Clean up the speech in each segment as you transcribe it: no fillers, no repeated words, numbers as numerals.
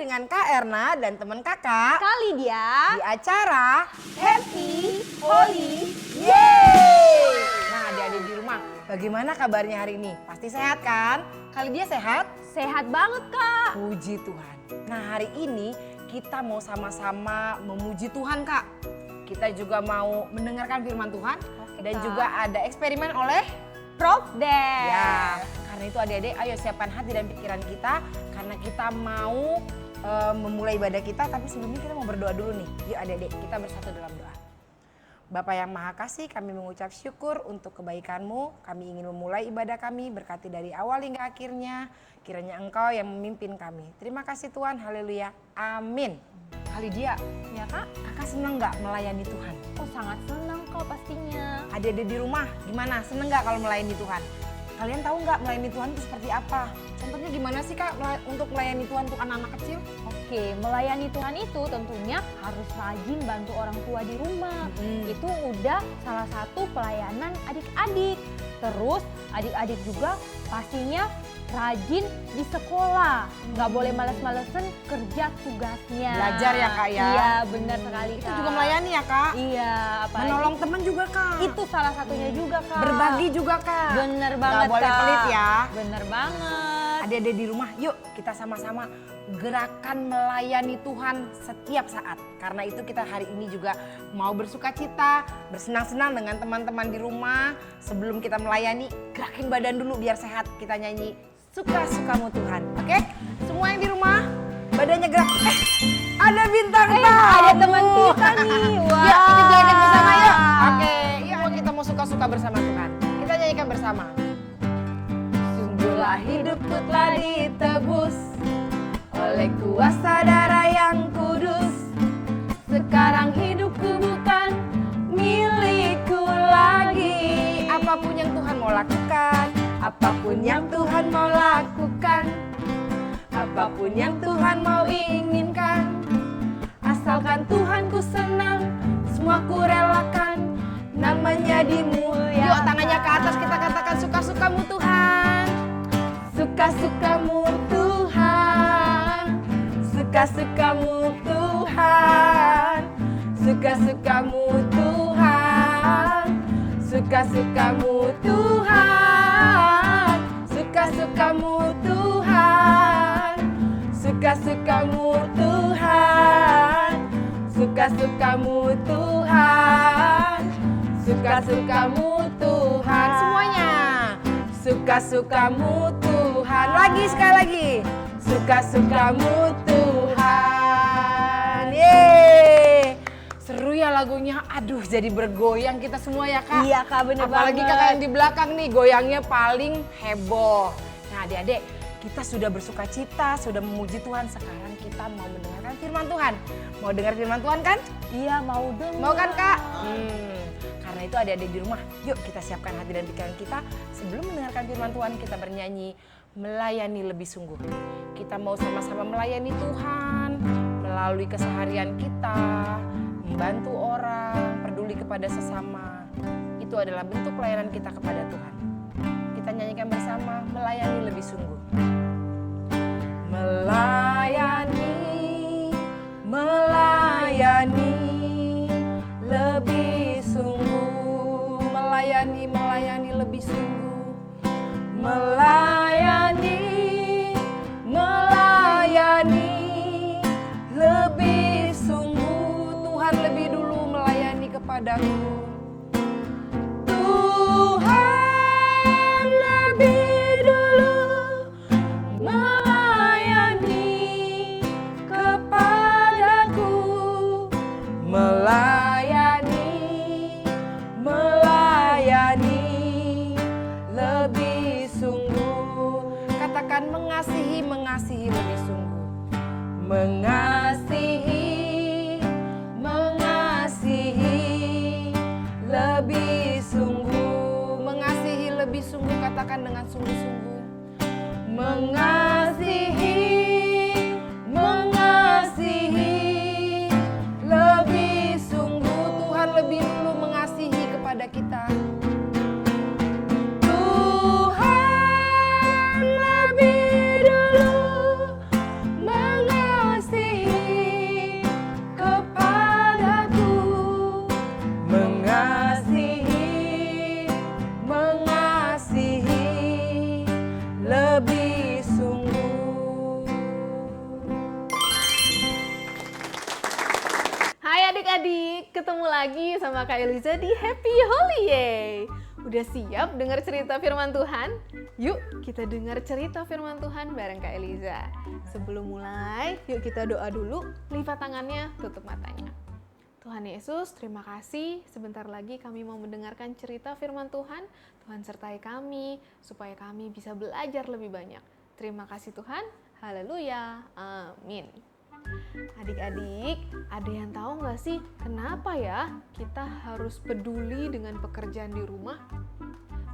dengan Kak Erna dan teman kakak Kali dia di acara Happy Holy. Yeay! Nah adik-adik di rumah, bagaimana kabarnya hari ini? Pasti sehat kan? Kali dia sehat? Sehat banget Kak. Puji Tuhan. Nah hari ini kita mau sama-sama memuji Tuhan Kak. Kita juga mau mendengarkan firman Tuhan. Oke, dan Kak. juga ada eksperimen oleh Prof Der. ya. Karena itu adik-adik ayo siapkan hati dan pikiran kita. Karena kita mau memulai ibadah kita, tapi sebelumnya kita mau berdoa dulu nih. Yuk adik-adik kita bersatu dalam doa. Bapa yang Maha Kasih, kami mengucap syukur untuk kebaikan-Mu. Kami ingin memulai ibadah kami, berkati dari awal hingga akhirnya. Kiranya Engkau yang memimpin kami. Terima kasih Tuhan, haleluya, amin. Kali dia, Ya Kak? kakak senang gak melayani Tuhan? Oh sangat senang Kak pastinya. Adik-adik di rumah gimana? Seneng gak kalau melayani Tuhan? Kalian tahu gak melayani Tuhan itu seperti apa? Contohnya gimana sih Kak untuk melayani Tuhan untuk anak-anak kecil? Oke, melayani Tuhan itu tentunya harus rajin bantu orang tua di rumah. Itu udah salah satu pelayanan adik-adik. Terus adik-adik juga pastinya rajin di sekolah. Nggak boleh males-malesan kerja tugasnya. Belajar ya Kak ya? Iya benar sekali Kak. Itu juga melayani ya Kak? Iya, apalagi Menolong teman juga Kak? itu salah satunya juga Kak. Berbagi juga Kak? Bener banget Nggak boleh Kak. pelit ya? Bener banget. Adik-adik di rumah yuk kita sama-sama gerakan melayani Tuhan setiap saat. Karena itu kita hari ini juga mau bersuka cita, bersenang-senang dengan teman-teman di rumah. Sebelum kita melayani, gerakin badan dulu biar sehat. Kita nyanyi suka-sukamu Tuhan. Oke? Semua yang di rumah badannya gerak. Ada bintang tamu. Ada teman kita nih. Wah. Yuk kita joget bersama yuk. Oke, yuk kita mau suka-suka bersama Tuhan. Kita nyanyikan bersama. Sungguhlah hidupku telah ditebus oleh kuasa darah yang kudus. Sekarang hidupku bukan milikku lagi. Apapun yang Tuhan mau lakukan, apapun yang Tuhan mau lakukan, apapun yang Tuhan mau inginkan, asalkan Tuhanku senang, semua ku relakan, namanya dimuliakan. Yuk tangannya ke atas kita katakan suka-sukamu Tuhan. Suka-sukamu Tuhan, suka-sukamu Tuhan, suka-sukamu Tuhan, suka-sukamu Tuhan, suka-sukamu Tuhan, suka-sukamu Tuhan, suka-sukamu Tuhan, suka-sukamu Tuhan. Semuanya. Suka-sukamu Tuhan. Lagi sekali lagi. Suka-sukamu Tuhan. Yeay. Seru ya lagunya. Aduh jadi bergoyang kita semua ya Kak. Iya Kak bener Apalagi banget. kakak yang di belakang nih goyangnya paling heboh. Nah adik-adik kita sudah bersuka cita, sudah memuji Tuhan. Sekarang kita mau mendengarkan firman Tuhan. Mau dengar firman Tuhan kan? Iya mau dong. Mau kan Kak? Karena itu adik-adik di rumah, yuk kita siapkan hati dan pikiran kita. Sebelum mendengarkan firman Tuhan kita bernyanyi melayani lebih sungguh. Kita mau sama-sama melayani Tuhan melalui keseharian kita, membantu orang, peduli kepada sesama. Itu adalah bentuk pelayanan kita kepada Tuhan. Kita nyanyikan bersama melayani lebih sungguh. Melayani, melayani lebih sungguh. Melayani, melayani lebih sungguh. Melayani, melayani lebih sungguh. Tuhan lebih dulu melayani kepadaku. Tuhan lebih dulu melayani kepadaku. Melayani, melayani lebih sungguh. Katakan mengasihi, mengasihi lebih sungguh. Mengasihi, mengasihi lebih sungguh. Mengasihi lebih sungguh, katakan dengan sungguh-sungguh. Mengasihi, mengasihi lebih sungguh. Tuhan lebih dulu mengasihi kepada kita. Tuhan lebih dulu mengasihi Kak Eliza di Happy Holiday. Udah siap dengar cerita firman Tuhan? Yuk kita dengar cerita firman Tuhan bareng Kak Eliza. Sebelum mulai, yuk kita doa dulu, lipat tangannya, tutup matanya. Tuhan Yesus, terima kasih. Sebentar lagi kami mau mendengarkan cerita firman Tuhan. Tuhan sertai kami, supaya kami bisa belajar lebih banyak. Terima kasih Tuhan. Haleluya. Amin. Adik-adik, ada yang tahu nggak sih kenapa ya kita harus peduli dengan pekerjaan di rumah?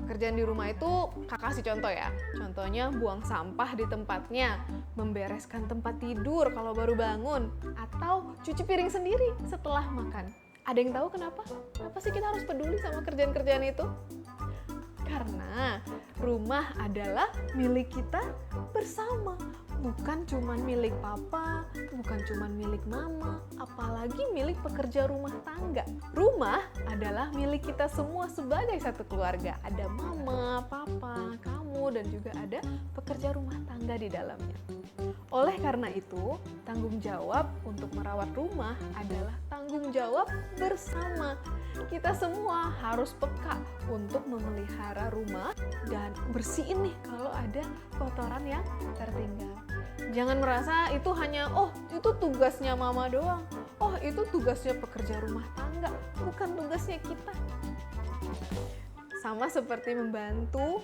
Pekerjaan di rumah itu kakak kasih contoh ya. Contohnya buang sampah di tempatnya, membereskan tempat tidur kalau baru bangun, atau cuci piring sendiri setelah makan. Ada yang tahu kenapa? Kenapa sih kita harus peduli sama kerjaan-kerjaan itu? Karena rumah adalah milik kita bersama. Bukan cuma milik papa, bukan cuma milik mama, apalagi milik pekerja rumah tangga. Rumah adalah milik kita semua sebagai satu keluarga. Ada mama, papa, kamu, dan juga ada pekerja rumah tangga di dalamnya. Oleh karena itu, tanggung jawab untuk merawat rumah adalah tanggung jawab bersama. Kita semua harus peka untuk memelihara rumah dan bersihin nih kalau ada kotoran yang tertinggal. Jangan merasa itu hanya, itu tugasnya mama doang. Itu tugasnya pekerja rumah tangga, bukan tugasnya kita. Sama seperti membantu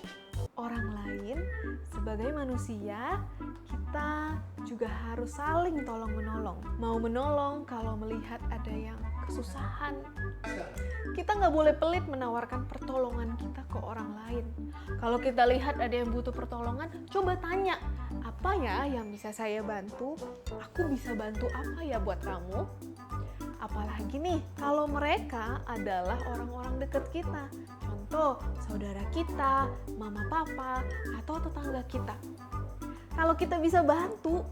orang lain, sebagai manusia, kita juga harus saling tolong-menolong. Mau menolong kalau melihat ada yang kesusahan. Kita nggak boleh pelit menawarkan pertolongan kita ke orang lain. Kalau kita lihat ada yang butuh pertolongan, coba tanya, apa ya yang bisa saya bantu? Aku bisa bantu apa ya buat kamu? Apalagi nih, kalau mereka adalah orang-orang dekat kita. Contoh, saudara kita, mama papa, atau tetangga kita. Kalau kita bisa bantu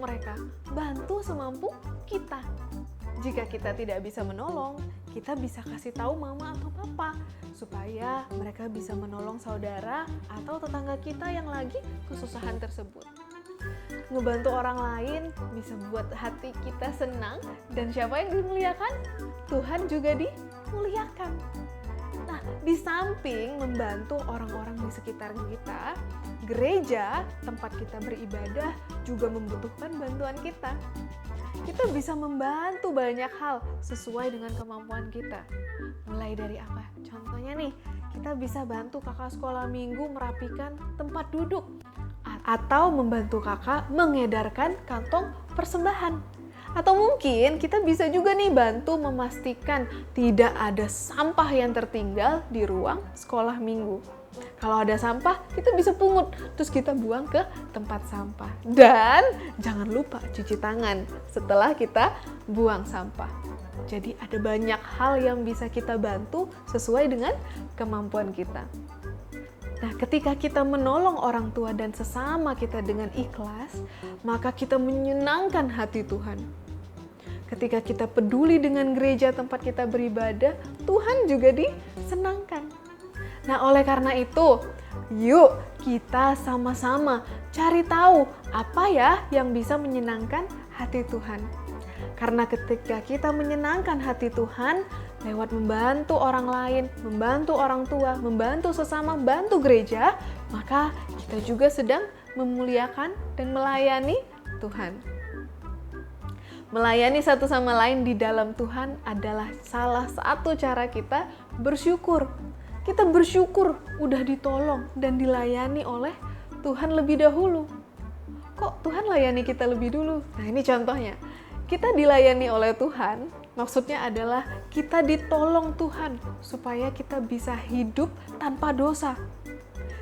mereka, bantu semampu kita. Jika kita tidak bisa menolong, kita bisa kasih tahu mama atau papa supaya mereka bisa menolong saudara atau tetangga kita yang lagi kesusahan tersebut. Ngebantu orang lain bisa buat hati kita senang, dan siapa yang dimuliakan? Tuhan juga dimuliakan. Nah, di samping membantu orang-orang di sekitar kita, gereja, tempat kita beribadah, juga membutuhkan bantuan kita. Kita bisa membantu banyak hal sesuai dengan kemampuan kita. Mulai dari apa? Contohnya nih, kita bisa bantu kakak sekolah minggu merapikan tempat duduk. Atau membantu kakak mengedarkan kantong persembahan. Atau mungkin kita bisa juga nih bantu memastikan tidak ada sampah yang tertinggal di ruang sekolah minggu. Kalau ada sampah, kita bisa pungut, terus kita buang ke tempat sampah. Dan jangan lupa cuci tangan setelah kita buang sampah. Jadi ada banyak hal yang bisa kita bantu sesuai dengan kemampuan kita. Nah, ketika kita menolong orang tua dan sesama kita dengan ikhlas, maka kita menyenangkan hati Tuhan. Ketika kita peduli dengan gereja tempat kita beribadah, Tuhan juga disenangkan. Nah, oleh karena itu, yuk kita sama-sama cari tahu apa ya yang bisa menyenangkan hati Tuhan. Karena ketika kita menyenangkan hati Tuhan, lewat membantu orang lain, membantu orang tua, membantu sesama, bantu gereja, maka kita juga sedang memuliakan dan melayani Tuhan. Melayani satu sama lain di dalam Tuhan adalah salah satu cara kita bersyukur. Kita bersyukur udah ditolong dan dilayani oleh Tuhan lebih dahulu. Kok Tuhan layani kita lebih dulu? Nah, ini contohnya. Kita dilayani oleh Tuhan, maksudnya adalah kita ditolong Tuhan supaya kita bisa hidup tanpa dosa.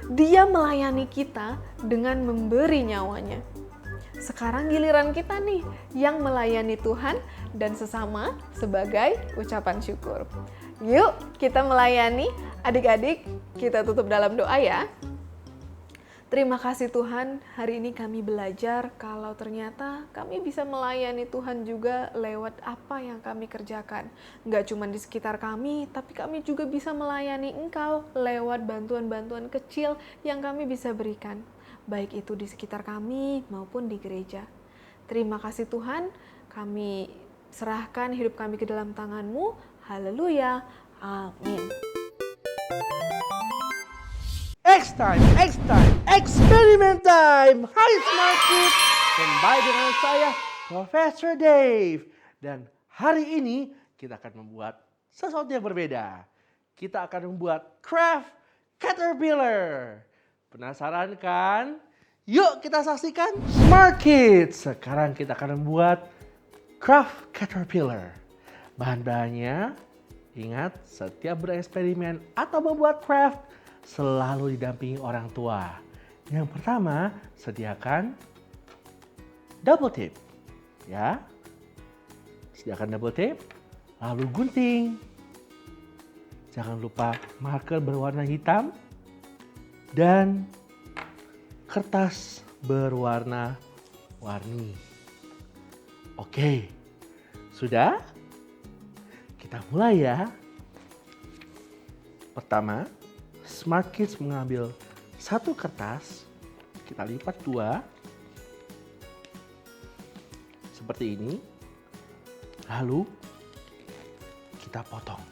Dia melayani kita dengan memberi nyawanya. Sekarang giliran kita nih yang melayani Tuhan dan sesama sebagai ucapan syukur. Yuk kita melayani. Adik-adik, kita tutup dalam doa ya. Terima kasih Tuhan, hari ini kami belajar kalau ternyata kami bisa melayani Tuhan juga lewat apa yang kami kerjakan. Nggak cuma di sekitar kami, tapi kami juga bisa melayani Engkau lewat bantuan-bantuan kecil yang kami bisa berikan. Baik itu di sekitar kami maupun di gereja. Terima kasih Tuhan, kami serahkan hidup kami ke dalam tangan-Mu. Haleluya. Amin. X time, experiment time. Hai Smart Kids, kembali dengan saya Profesor Dave. Dan hari ini kita akan membuat sesuatu yang berbeda. Kita akan membuat craft caterpillar. Penasaran kan? Yuk kita saksikan. Smart Kids, sekarang kita akan membuat craft caterpillar. Bahan-bahannya, ingat setiap bereksperimen atau membuat craft selalu didampingi orang tua. Yang pertama, sediakan double tape. Ya. Sediakan double tape, lalu gunting. Jangan lupa marker berwarna hitam dan kertas berwarna-warni. Oke. Sudah? Kita mulai ya. Pertama, Smart Kids mengambil satu kertas, kita lipat dua, seperti ini, lalu kita potong,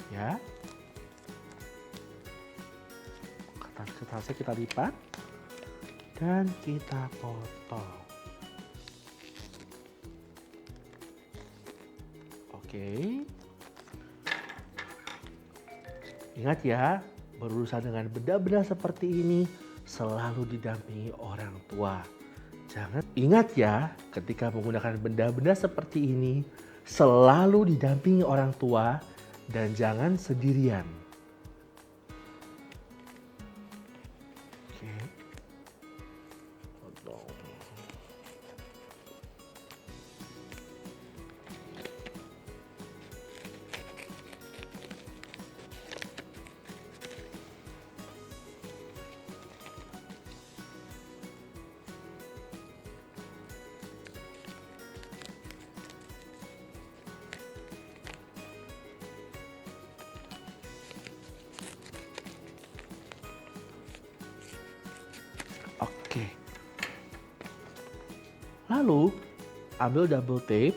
ya. Kertasnya kita lipat dan kita potong. Oke. Ingat ya, berurusan dengan benda-benda seperti ini selalu didampingi orang tua. Jangan ingat ya, ketika menggunakan benda-benda seperti ini selalu didampingi orang tua dan jangan sendirian. Oke. Potong. Oke. Lalu ambil double tape,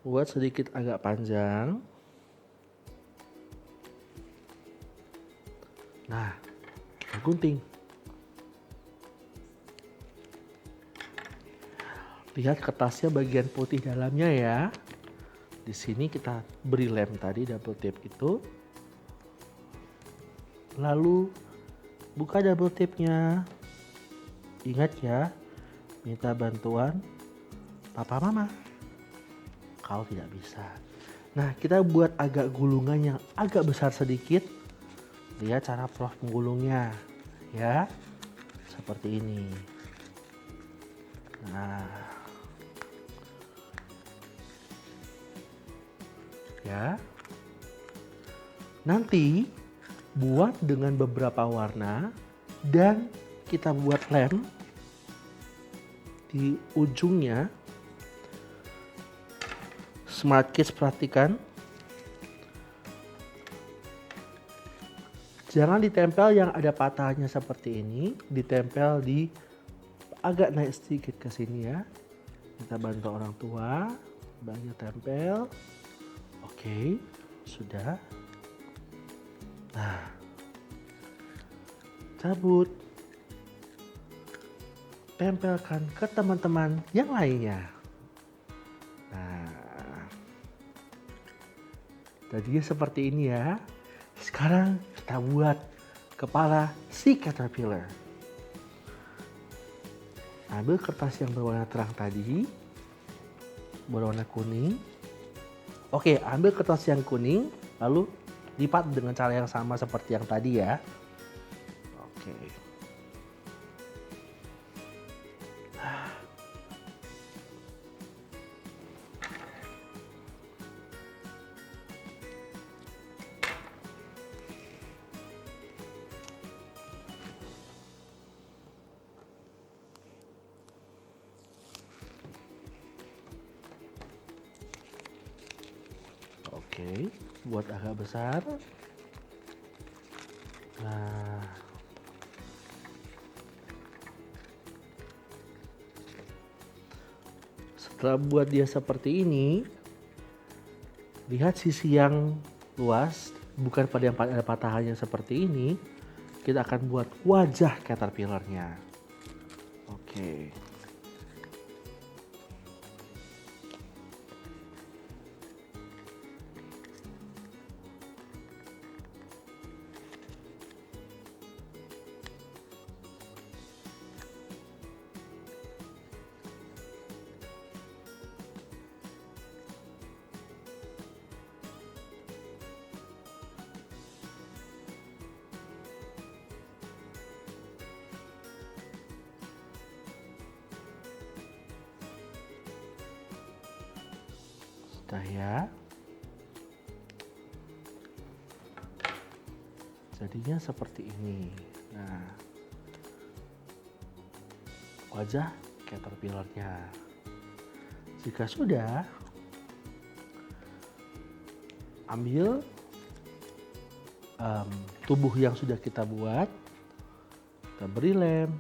buat sedikit agak panjang. Nah, gunting. Lihat kertasnya bagian putih dalamnya ya. Di sini kita beri lem tadi double tape itu. Lalu buka double tape-nya. Ingat ya, minta bantuan papa mama kalau tidak bisa. Nah, kita buat agak gulungan yang agak besar sedikit. Lihat cara Prof menggulungnya, ya. Seperti ini. Nah. Ya. Nanti buat dengan beberapa warna dan kita buat lem di ujungnya. Smart Kids perhatikan, jangan ditempel yang ada patahnya seperti ini, ditempel di agak naik sedikit ke sini ya. Kita bantu orang tua, banyak tempel. Oke, sudah. Nah, cabut, tempelkan ke teman-teman yang lainnya. Nah, tadinya seperti ini ya. Sekarang kita buat kepala si caterpillar. Ambil kertas yang berwarna terang tadi, berwarna kuning. Oke, ambil kertas yang kuning, lalu lipat dengan cara yang sama seperti yang tadi ya. Oke. Oke, buat agak besar. Nah, setelah buat dia seperti ini, lihat sisi yang luas, bukan pada yang ada patahannya seperti ini. Kita akan buat wajah caterpillarnya. Oke. Sudah ya. Jadinya seperti ini. Nah, wajah caterpillarnya. Jika sudah, ambil tubuh yang sudah kita buat, kita beri lem.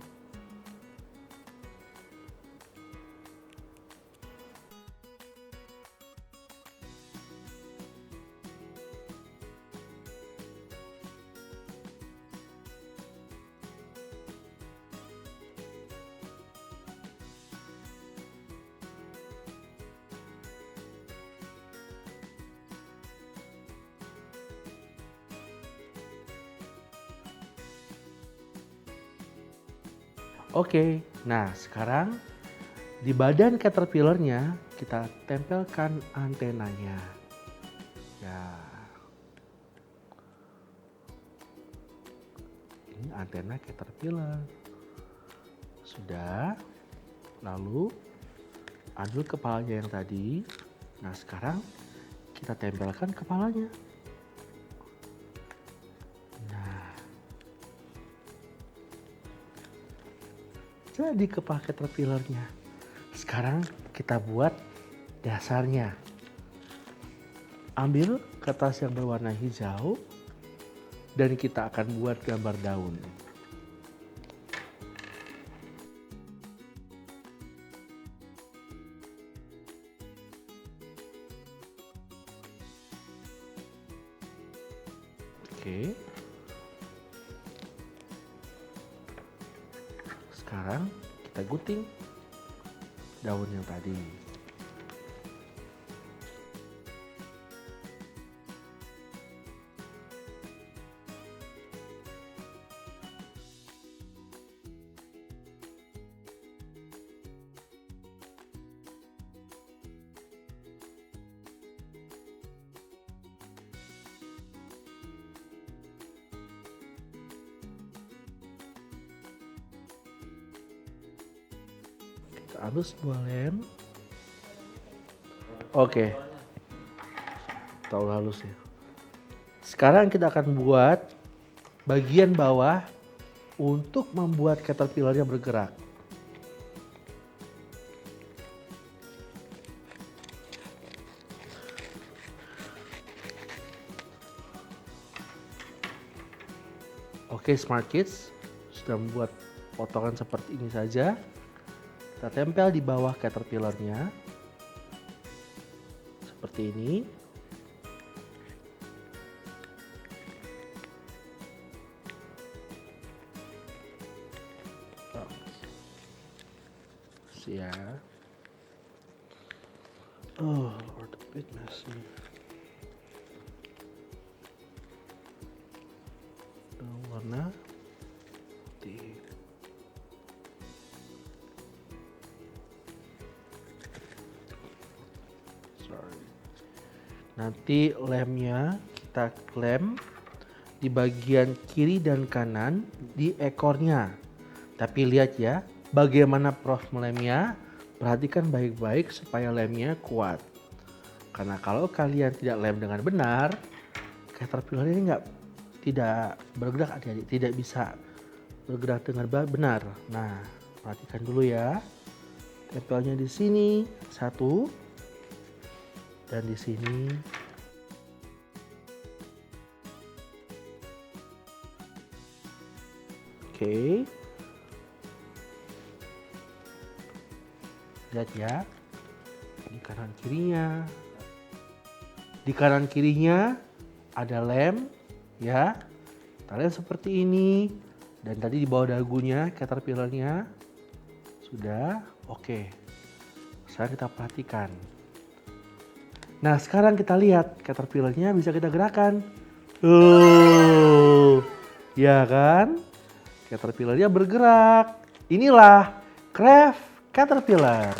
Oke, nah sekarang di badan caterpillarnya kita tempelkan antenanya. Ya, ini antena caterpillar. Sudah, lalu ambil kepalanya yang tadi. Nah sekarang kita tempelkan kepalanya. Jadi kepala caterpillarnya. Sekarang kita buat dasarnya. Ambil kertas yang berwarna hijau dan kita akan buat gambar daun. Oke. Sekarang kita gunting daun yang tadi. Kita ambil sebuah lem. Oke. Terlalu halus ya. Sekarang kita akan buat bagian bawah untuk membuat caterpillarnya bergerak. Oke, Smart Kids sudah membuat potongan seperti ini saja. Kita tempel di bawah caterpillarnya seperti ini. Ya. Oh, Lord, a bit messy. Warna putih. Sorry. Nanti lemnya kita klem di bagian kiri dan kanan di ekornya. Tapi lihat ya, bagaimana Prof melemnya. Perhatikan baik-baik supaya lemnya kuat. Karena kalau kalian tidak lem dengan benar, caterpillar ini tidak bergerak, adik-adik, tidak bisa bergerak dengan benar. Nah, perhatikan dulu ya. Tempelnya di sini satu dan di sini. Oke. Lihat ya, di kanan kirinya. Di kanan kirinya ada lem, ya. Kita lihat seperti ini. Dan tadi di bawah dagunya, caterpillarnya sudah oke. Sekarang kita perhatikan. Nah, sekarang kita lihat caterpillarnya bisa kita gerakan. Ya kan? Caterpillarnya bergerak. Inilah craft caterpillar.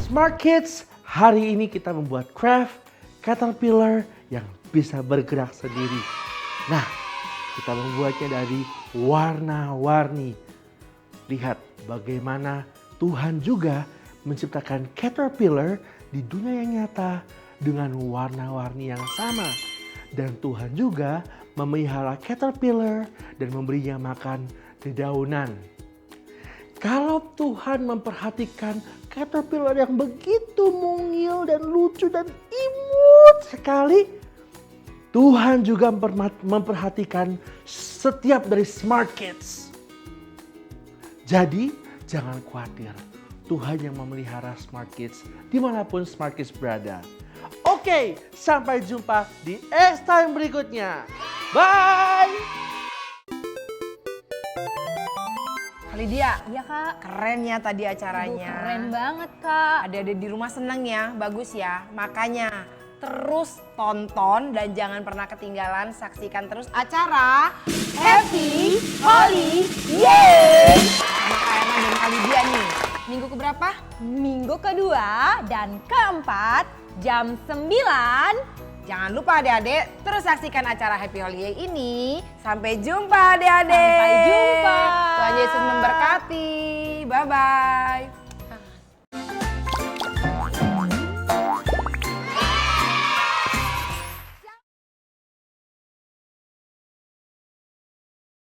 Smart Kids, hari ini kita membuat craft caterpillar yang bisa bergerak sendiri. Nah, kita membuatnya dari warna-warni. Lihat bagaimana Tuhan juga menciptakan caterpillar di dunia yang nyata dengan warna-warni yang sama. Dan Tuhan juga memelihara caterpillar dan memberinya makan dedaunan. Kalau Tuhan memperhatikan caterpillar yang begitu mungil dan lucu dan imut sekali, Tuhan juga memperhatikan setiap dari Smart Kids. Jadi jangan khawatir, Tuhan yang memelihara Smart Kids dimanapun Smart Kids berada. Oke, sampai jumpa di X-Time berikutnya. Bye! Lydia, Iya Kak. keren ya tadi Aduh, acaranya. keren banget Kak. Adik-adik di rumah seneng ya, bagus ya. Makanya terus tonton dan jangan pernah ketinggalan, saksikan terus acara Happy Holy Year sama Kak Erna dan Kak Lydia nih. Minggu keberapa? Minggu kedua dan keempat jam 9. Jangan lupa adik-adik terus saksikan acara Happy Holy Year ini. Sampai jumpa adik-adik. Sampai jumpa. Tuhan Yesus memberkati. Bye-bye.